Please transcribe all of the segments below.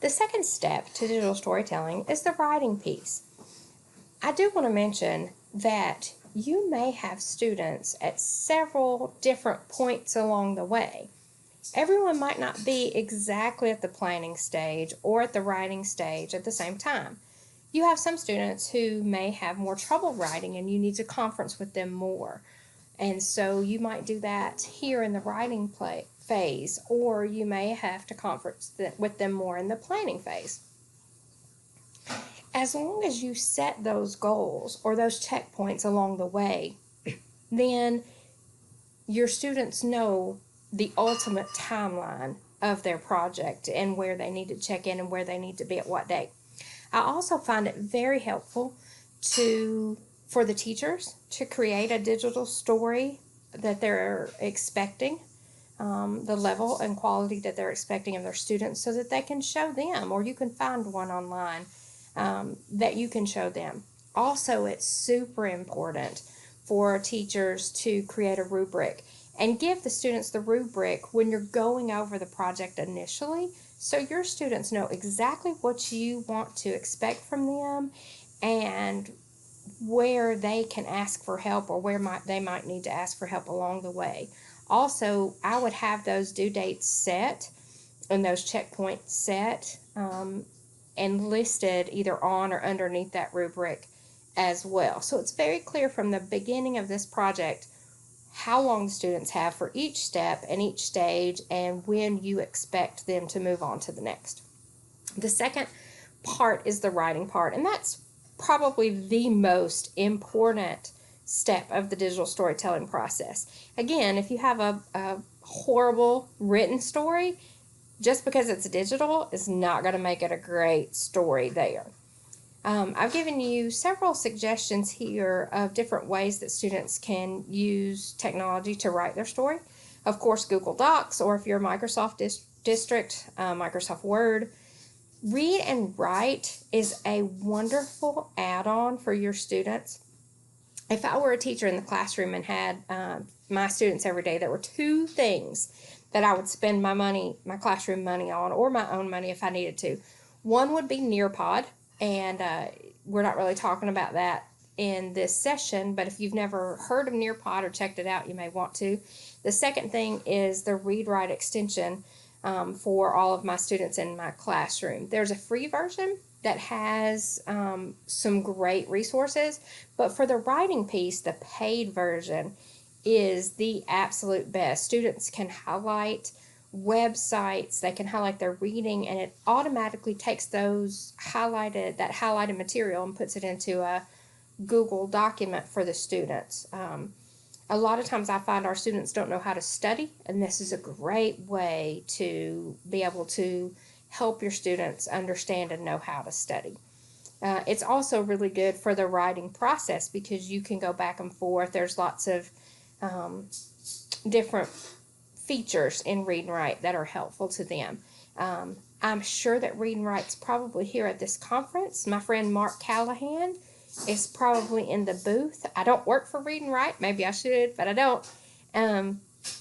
The second step to digital storytelling is the writing piece. I do want to mention that you may have students at several different points along the way. Everyone might not be exactly at the planning stage or at the writing stage at the same time. You have some students who may have more trouble writing and you need to conference with them more. And so you might do that here in the writing phase, or you may have to conference with them more in the planning phase. As long as you set those goals or those checkpoints along the way, then your students know the ultimate timeline of their project and where they need to check in and where they need to be at what date. I also find it very helpful for the teachers to create a digital story that they're expecting, the level and quality that they're expecting of their students, so that they can show them, or you can find one online that you can show them. Also, it's super important for teachers to create a rubric and give the students the rubric when you're going over the project initially, so your students know exactly what you want to expect from them and where they can ask for help, or where they might need to ask for help along the way. Also, I would have those due dates set and those checkpoints set and listed either on or underneath that rubric as well. So it's very clear from the beginning of this project how long the students have for each step and each stage, and when you expect them to move on to the next. The second part is the writing part, and that's probably the most important step of the digital storytelling process. Again, if you have a horrible written story, just because it's digital is not going to make it a great story there. I've given you several suggestions here of different ways that students can use technology to write their story. Of course, Google Docs, or if you're a Microsoft district, Microsoft Word. Read and Write is a wonderful add-on for your students. If I were a teacher in the classroom and had my students every day, there were two things that I would spend my classroom money on, or my own money if I needed to. One would be Nearpod, and we're not really talking about that in this session, but if you've never heard of Nearpod or checked it out, you may want to. The second thing is the Read-Write extension for all of my students in my classroom. There's a free version that has some great resources, but for the writing piece, the paid version is the absolute best. Students can highlight websites, they can highlight their reading, and it automatically takes that highlighted material and puts it into a Google document for the students. A lot of times I find our students don't know how to study, and this is a great way to be able to help your students understand and know how to study. It's also really good for the writing process because you can go back and forth. There's lots of different features in Read and Write that are helpful to them. I'm sure that Read and Write's probably here at this conference. My friend Mark Callahan is probably in the booth. I don't work for Read and Write. Maybe I should, but I don't.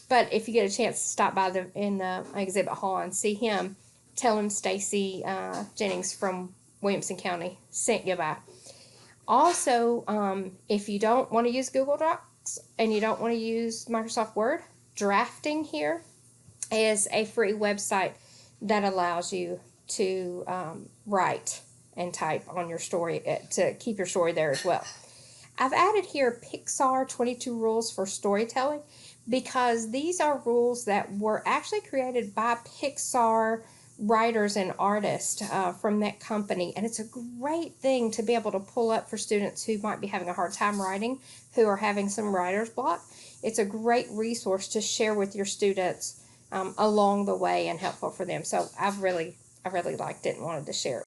But if you get a chance to stop by in the exhibit hall and see him, tell him Stacy Jennings from Williamson County sent you by. Also, if you don't want to use Google Docs and you don't want to use Microsoft Word, Drafting here is a free website that allows you to write and type on your story to keep your story there as well. I've added here Pixar 22 Rules for Storytelling because these are rules that were actually created by Pixar writers and artists from that company, and it's a great thing to be able to pull up for students who might be having a hard time writing, who are having some writer's block. It's a great resource to share with your students along the way and helpful for them. So I've really liked it and wanted to share it.